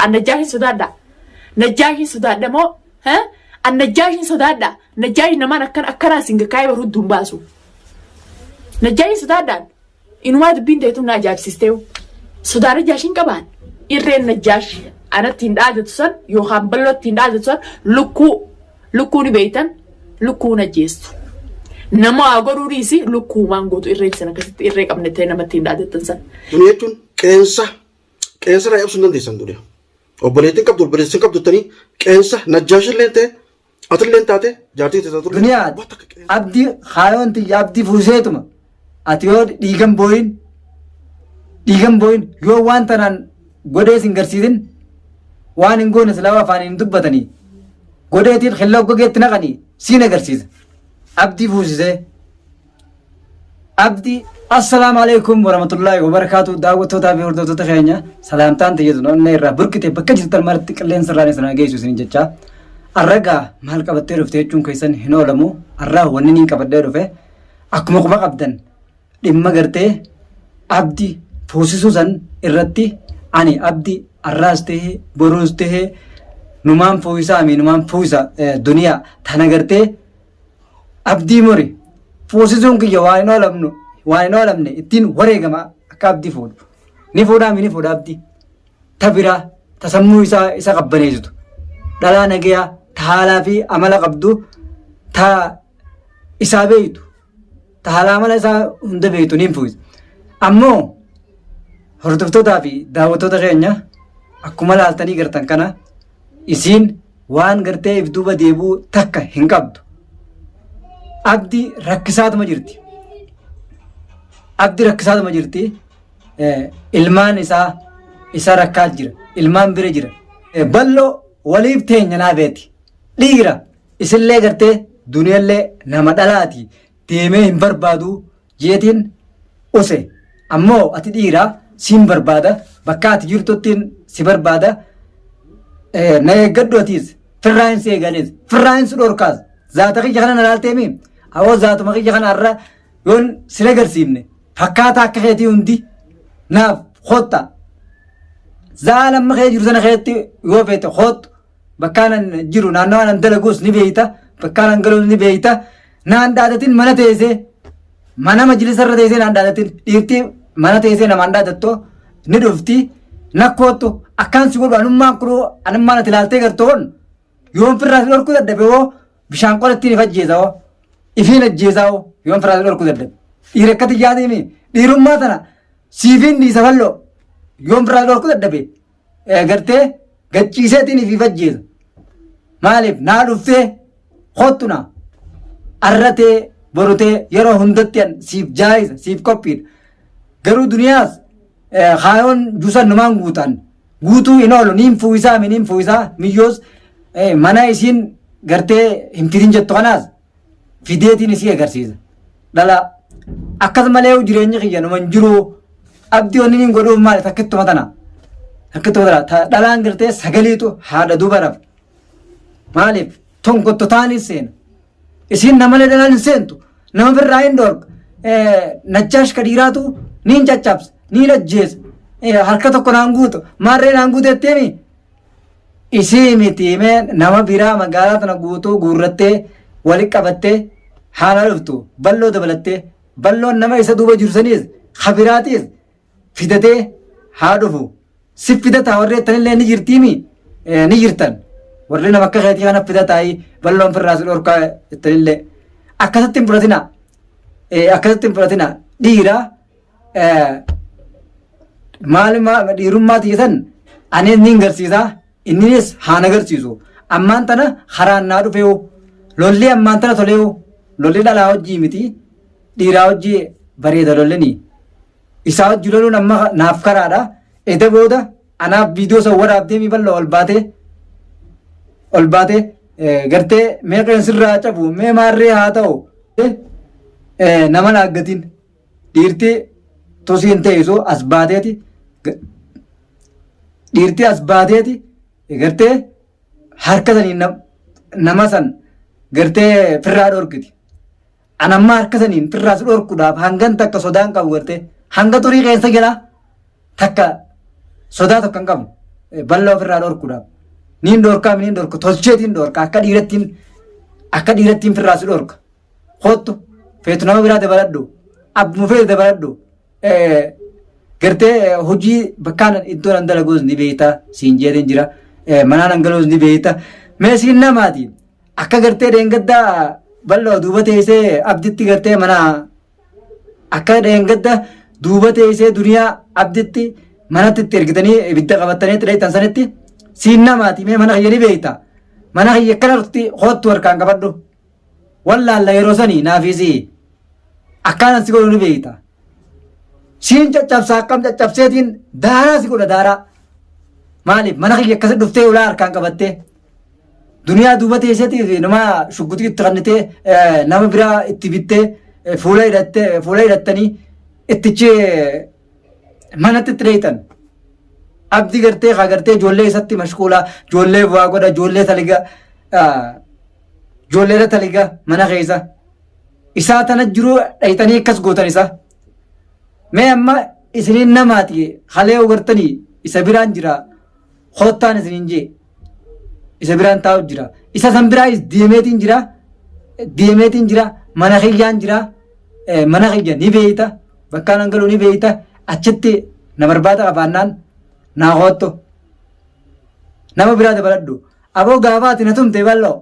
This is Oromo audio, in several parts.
النجاح سودادا نجاح سودادا مو ها النجاح سودادا نجاح نما نكن أكرا سينج كاي ورود دمباسو نجاح سودادا إنه ما تبين ده نجاح سيستيو سودارة جاشين كمان إيرين نجاح أنا تنداد تصل يوخام بلو تنداد تصل لكو نبيتن لكو نجيستو نما أقولوا ريسي لكو مانغوتو إيرين سنة كسيت إيرين أبنتين نما تنداد تصل دنيتون كينسا رأي أبسطن ديسان دنيا وبليتين كابدو تاني كينسا نجاش اللي أترلين تاتي جارتي تتاتور دنيا أبدي خايون تي أبدي فوزيتما أتيود ديغم بوين يو وان تنان غودي سنگرسيدين وان انگون سلاوا فانين دبتني غودي تين خلاو غوغيت نغني سين غرسيد أبدي فوزي أبدي السلام عليكم ورحمة الله وبركاته دعوة تابع وردو تخينيا سلامتان تيجدون نيرا بركتي بكجر تلمرت كلين سراني سنا جيسو سنجتشا الرجع مال كبتة رفته چون كيسن هنا لمو الرجع ونني كبتة رفته أكمل قبض أبدن لما قرته أبدي فوسيسوسن الرتي أني أبدي الراسته بروزته نمان فويسا أمي نمان فويسا دنيا ثنا قرته أبدي موري فوسيسون كي واينو لمنه إتين وريجما كابدي فود نفودا مي نفودا أبدي تبرا تسمو إسا قبنيزتو دلا نجيا تحالا في عمل قبضو تا إسا بيتو تحالا عمل إسا هند بيتو نيمفوز أمو هردفتو دافي دعوتو تغيرنا أكمل آلتاني قرتن كنا إسين وان قرتي إفدوبا ديبو تكا هنقبدو أبدي ركسات مجرتي أبدي ركسات مجرتي إلمان إسا ركات جرا إلمان بري جرا بلو waliif teenya naabeeti dhiira isillee gartee duniyallee nama dhalaati deemee hin barbaadu jeetiin use ammoo ati dhiira siin barbaada bakka ati jirtuttiin si barbaada na eeggadhu atiis firraayinsi eegalees firraayinsi dhorkaas zaata kiyya kana nalaalteemi awoo zaatuma kiyya kana irra yoon sila garsiifne fakkaata akka keetii hundi naaf hotta zaalamma kee jiru sana keetti yoo feete hottu bakkaan jiru naannawaan dalaguus ni beeyta bakkaan galuus ni beeyta naan dhaadatin mana teessee mana majlisarra teessee naan dhaadatin dhiirtii mana teessee namaan dhaadattoo ni dhufti nakkoottu akkaan si godhu anummaan kuruu anummaan ati ilaaltee gartoon yoon firraa si dhorkuu dadhabe hoo bishaan qolattiin if ajjeesaa hoo ifiin ajjeesaa hoo yoon firraa si dhorkuu dadhabe dhiira akkati yaadimi dhiirummaa tana siifiin dhiisa falloo yoon firraa si dhorkuu dadhabe gartee gacciiseetiin if ajjeesa maaliif naa dhuftee hottuna arratee borotee yeroo hundatti siif jaayisa siif qophiidha garuu duniyaas haayoon juusan numaan guutuu hin oolu niin fuuyisaa miyyoos mana isiin gartee hin fidin jettu kanaas fideetiin isii agarsiisa dhala akkasumalee jireenya kiyya numan jiru abdii onni niin godhuuf maali takkittuma tana dhalaan gartee sagaliitu haadha dubaraaf maaliif tokkotto taanis seena isiin namalee dhalaan hin seentu nama birraa hin dhorku najjaash ka dhiiraatu niin caccabsa niin ajjeesa harka tokko naan guutu maarree naan guutetteemi isii miti nama biraa magaalaa tana guutuu guurrattee walitti qabattee haala dhuftu balloo dabalattee balloon nama isa duuba jiru saniis habiraatiis fidatee haa dhufu si fidataa warri ettanillee ni jirtiimi ni jirtan warri nama akka keetii kana fidataayi balloon firraas dhorkaa ettanillee akkasatti hin fudhatina dhiira dhiirummaa tiyatan anis ni garsiisaa inninis haan agarsiisu ammaan tana haraan naa dhufeewu lolli ammaan tana toleewu lolli dhalaa hojii miti dhiiraa hojii bareeda lollini isaa hojii loluun amma naaf karaadha eda booda anaaf viidiyoo san waraabdee mi ballo ol baate gartee mee qeensirraa cabu mee maarree haa ta'u nama naaggatiin dhiirtii tosiin teessu as baateeti dhiirtii as baateeti gartee harka saniin nama san gartee firraa dhorkiti anammaa harka saniin firraas dhorkuudhaaf hangan takka sodaan qabu gartee hanga turii keessa jira takka sodaa tokko hin qabu bal'aa ofirraa dhorkuudhaaf. Niin dhorkaa miniin dhorka tolcheetiin dhorka akka dhiirattiin firraa si dhorka. Kottu feetu nama biraa dabaladhu abbuma feetu dabaladhu gartee hojii bakkaan iddoo nan dalaguus ni beekta siin jeetiin jira manaan hangaloos ni beekta mee siin namaati akka gartee deengaddaa bal'oo duuba teessee abditti gartee mana akka deengadda duuba teessee duniyaa abditti manatti itti ergitanii ibidda qabatanii itti dheeytan sanitti siin namaati mee mana kiyya ni beekta mana kiyya akkanatti hoottu harkaan qabadhu wallaalla yeroo sanii naafisi akkaanan si godhu ni beekta siin caccabsaa akkam caccabseetiin daaraa si godha daaraa maaliif mana kiyya akkasi dhuftee ulaa harkaan qabattee duniyaa duuba teesseetiif nama shuggutii itti kannitee nama biraa itti bittee fuula hidhattanii ittichi manatti itti dheeytan abdii gartee kaa gartee ijoollee isatti mashquulaa ijoollee bu'aa godha ijoollee taliga mana keessa isaa tana jiruu dheeytanii akkas gootan isa mee amma isiniin namaati halee ugartanii isa biraan jira hoottaan isiniin jee isa biraan taa'u jira isa san biraa deemeetiin jira mana kiyyaan jira mana kiyya ni beeyta bakkaan hangaluu ni beeyta achitti na barbaada qabaannaan naa hootto nama biraa dabaladhu aboo gaafaati na tumte bal'oo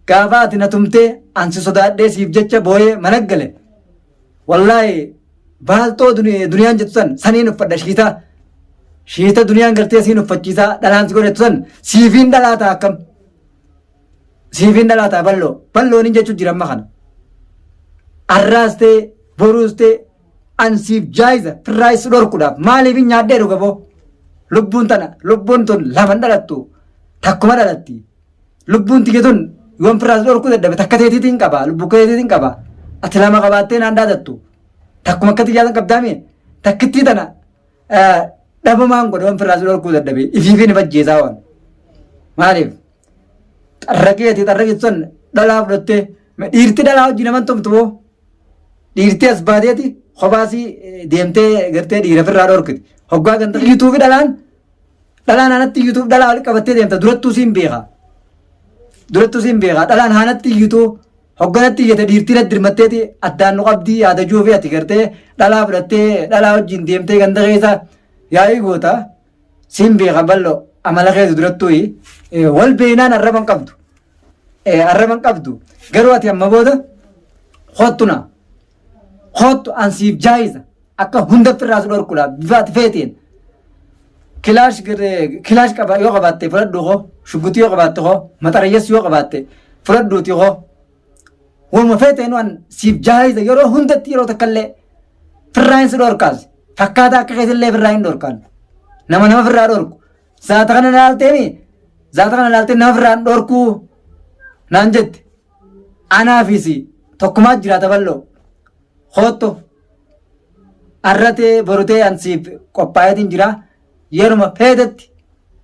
gaafaati na tumte ansi sodaadhee siif jecha booyee mana gale wallaahi baaltoo duniyaan jettu san saniin uffadha shiita duniyaan gartee siin uffachiisaa dhalaan si godhetu san siifiin dhalaataa akkam siifiin dhalaataa bal'oon hin jechuu jira amma kana arraas ta'e boruus ta'e ansiif jaayiza firraayis dhorkuudhaaf maaliif hin nyaadhee dhuga boo lubbuun tun laman dhalattu takkuma dhalatti lubbuun tiyya tun yoon firraas dhorkuu dadhabe takka teetiitiin qaba lubbuu keetiitiin qaba ati lama qabaattee naan dhaadattu takkuma akka xiyyaatan qabdaame takkittii tana dhabamaan godha yoon firraas dhorkuu dadhabe ifiifiin bajjeesaa waan maaliif xarrageetii sun dhalaa fudhattee dhiirti dhalaa hojii naman tumtu boo dhiirti as baateeti kophaasii deemtee gartee dhiira firraa dhorkiti hoggaa ganta yuutuufi dhalaan hanatti yuutuuf dhalaa walitti qabattee deemta durattuu siin beekaa dhalaan hanatti yuutuu hogganatti iyyate dhiirtiin addirmatteeti addaan nu qabdii yaada juufi ati gartee dhalaa fudhattee dhalaa wajjin deemtee ganda keessa yaa'ii goota siin beeka bal'oo amala keessa durattuu wal beeynaan arraban qabdu garuu ati amma booda hoottu ansiif jaayiza akka hunda firraas dhorkuudhaaf bifaati feeteen kilaash qaba yoo qabaatte fudhadhu koo shuggutii yoo qabaatte koo maxarayyas yoo qabaatte fudhadhuuti koo wama feeteen waan siif jaayiza yeroo hundatti yeroo takkallee firraa hin si dhorkaas fakkaata akka keessillee firraa hin dhorkaan nama firraa dhorku zaata kana laaltee nama firraa hin dhorkuu naan jette anaafis tokkumaa jiraata bal'oo hootto arratee borotee ansiif qophaa'eetiin jira yeruma feetetti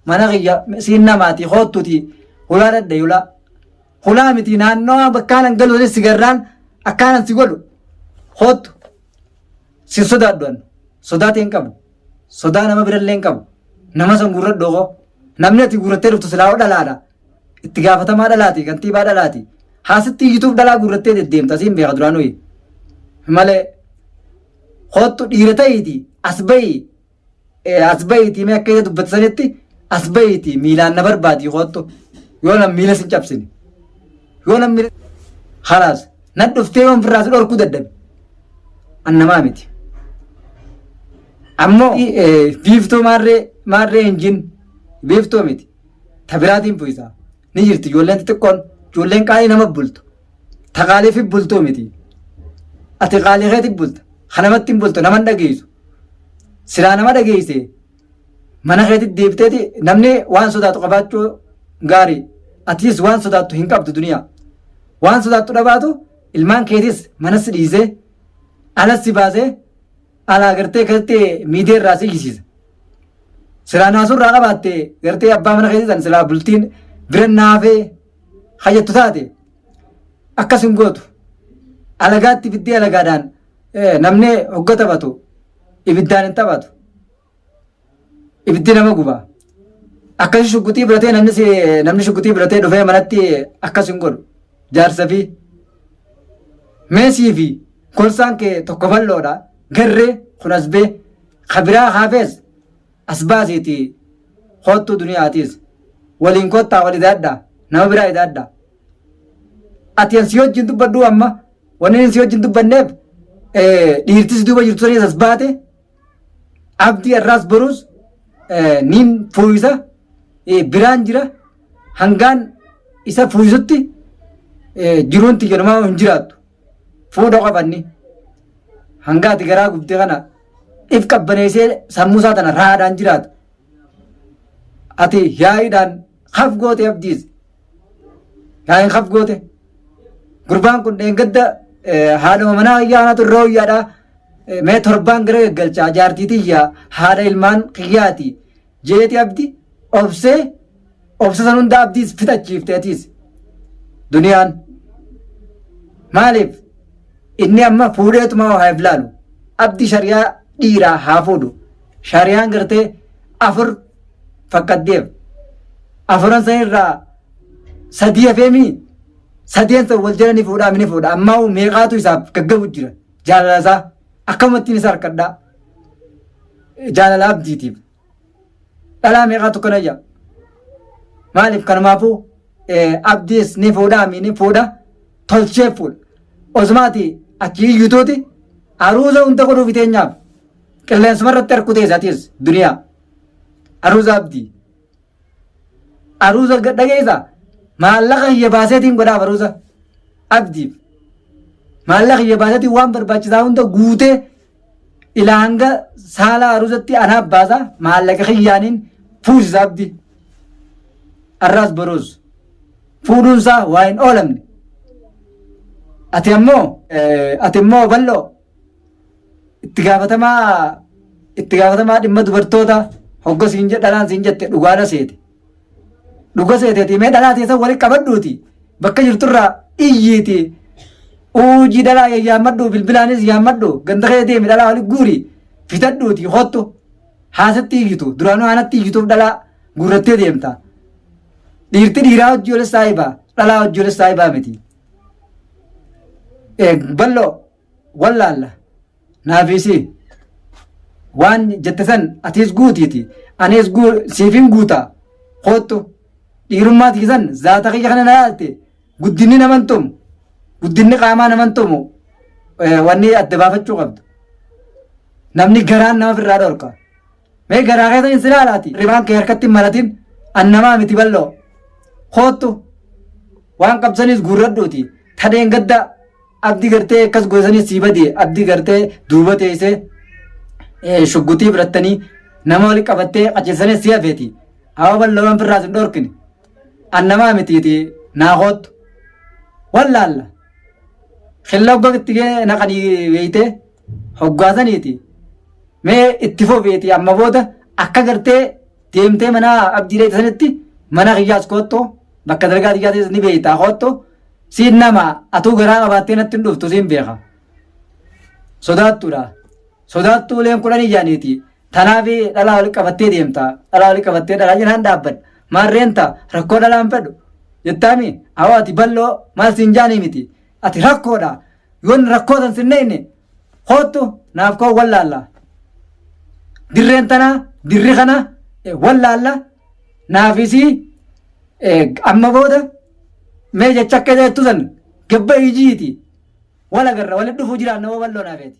mana kiyya siin namaati hoottuti hulaa dadde hulaa miti naannoo bakkaan hangaluunis sigarraan akkaanan si godhu hoottu si sodaadhuan sodaateen qabu sodaa nama birallee qabu nama san gurradhoo koo namni ati gurrattee dhuftu silaa dhalaadha itti gaafatamaa dhalaati kantiibaa dhalaati haasitti iyyituuf dhalaa gurrattee deddeemta siin beeka duraan hoyi malee hoottu dhiira ta'iiti as ba'iiti mee akka isa dubbatisanitti as ba'iiti miilaan na barbaadi hoottu yoo nam miila sin cabsini yoo nam miila halaas nan dhuftee yoon firraas dhorkuu dadhabe annamaa miti ammoo biiftuu maarree hinjin biiftuu miti tabiraatiin fuyisaa ni jirti ijoolleen xixiqqoon ijoolleen qaalii nama bultu taqaaliif bultuu miti ati qaalii keetii bulta kanamatti hin bultu naman dhageessu silaa nama dhageesse mana keetii deebiteeti namni waan sodaatu qabaachuu gaarii atis waan sodaattu hin qabdu duniyaa waan sodaattu dhabaatu ilmaan keetis manas dhiisee alas si baasee alaa gartee keessatti miidee irraa si yisiisa silaa naasurraa qabaatte gartee abbaa mana keetii san silaa bultiin bira naafee hayyattu taate akkas hin gootu alagaatti ibiddee alagaadhaan namni hogga taphatu ibiddaan hin taphatu ibiddi nama gubaa akkasi shugguxii biratee namni shugguxii biratee dhufee manatti akkas hin godhu jaarsa fi meesii fi korsaan kee tokko balloodha garree kun as bee kabiraa haafees as baasiiti hoottuu duniyaatiis waliin kottaa wal idaadhaa nama biraa idaadhaa ati an si wajjin dubbadhuu amma wanni si wajjin dubbanneef dhiirtis duuba jirtu saniis as baate abdii irraas boruus niin fuuyisa biraan jira hangaan isa fuuyisutti jiruun tiyya namaa hin jiraattu fuudha qabanni hangaati garaa gubdee kana if qabbaneessee sammuu isaa tana raadhaan jiraatu ati yaa'iidhaan haf goote abdiis yaa'iin haf goote gurbaan kun dheengadda haadha manaa ayyaanatu irra hoyyaadha mee torbaan gara gaggalchaa jaartiitiyya haadha ilmaan qiyyaati jeeti abdi obsa san hunda abdiis fixachiifteetiis duniyaan maaliif inni amma fuudheetuma haa iflaalu abdi shariyaa dhiiraa haa fuudhu shariyaan gartee afur fakkaddeef afuran san irraa sadii hafeemii sadeen san wal jalanii fuudhaa mini fuudha ammaa meeqaatu isaaf gaggabu jira jaalala isaa akkamattiin isa harkadhaa jaalala abdiitiif dhalaa meeqaatu kana jaa maaliif kanumaafuu abdiis ni fuudhaa mini fuudha tolchee fuudha osmaati achi iyyutuuti aruuza hunda godhuuf iteenyaaf qilleensuma irratti harkutee isaatiis duniyaa aruuza abdii aruuza dhageessa maallaqa hiyya baaseetiin godhaaf aruuza abdiif maallaqa hiyya baaseetiin waan barbaachisaa hunda guutee ilaa hanga saala aruuzatti anaaf baasa maallaqa hiyyaaniin fuusisa abdii arraas boruus fuudhuunsaa waa hin oolamne ati ammoo bal'oo itti gaafatamaa dhimma dubartoota hogga siin dhalaan siin jette dhugaadha seete dhuga seeteeti mee dhalaa teessan walitti qabadhuuti bakka jirturraa iyyiiti uujii dhalaa yaammadhu bilbilaanis yaammadhu ganda kee deemi dhalaa walitti guuri fitadhuuti hottu haasatti iyyitu duraanuu haanatti iyyituuf dhalaa guurrattee deemta dhiirti dhiiraa hojii oles saayibaa dhalaa hojii oles saayibaa miti bal'oo wallaalla naafisi waan jette san atiis guutiiti anis siifin guutaa hottu dhiirummaa tiisan zaata kiyya kana naalte guddinni naman tumu guddinni qaamaa naman tumu wanni adda baafachuu qabdu namni garaan nama firraa dhorka mee garaa keessa hin silaalaati ribaan kee harkatti malatin annamaa miti bal'oo hottu waan qabsanis guurradhuuti tadeen gadda abdii gartee akkas goosanii sii badee abdii gartee duuba teessee shuggutii fudhattanii nama wali qabattee qaceessanii sii hafeeti hawa bal'oo waan firraas hin dhorkine annamaa mitiiti naa hottu wallaalla xilla hogga itti naqanii beeyte hoggaasaniiti mee itti fofeeti amma booda akka gartee deemtee mana abdii dheeyte sanitti mana kiyyaas koottoo bakka dalgaa xiyyaas ni beeytaa koottoo siin nama atuu garaa qabaattee natti hin dhuftu siin beeka sodaattuudha sodaattuu leen kudhanii jaaniiti tanaaf dhalaa wali qabattee deemta dhalaa wali qabattee dhalaa jinaan dhaabbadha maarreenta rakkoo dhalaan fedhu jettaami awoo ati bal'oo maal siin jaanii miti ati rakkoodha yoon rakkoo san sinneeyne hoottu naaf koo wallaalla dirreen tanaa dirri kana wallaalla naafisii amma booda mee jecha akka jettu san gabba ijiiti wala garra wali dhufuu jiraan nama bal'oo naafeeti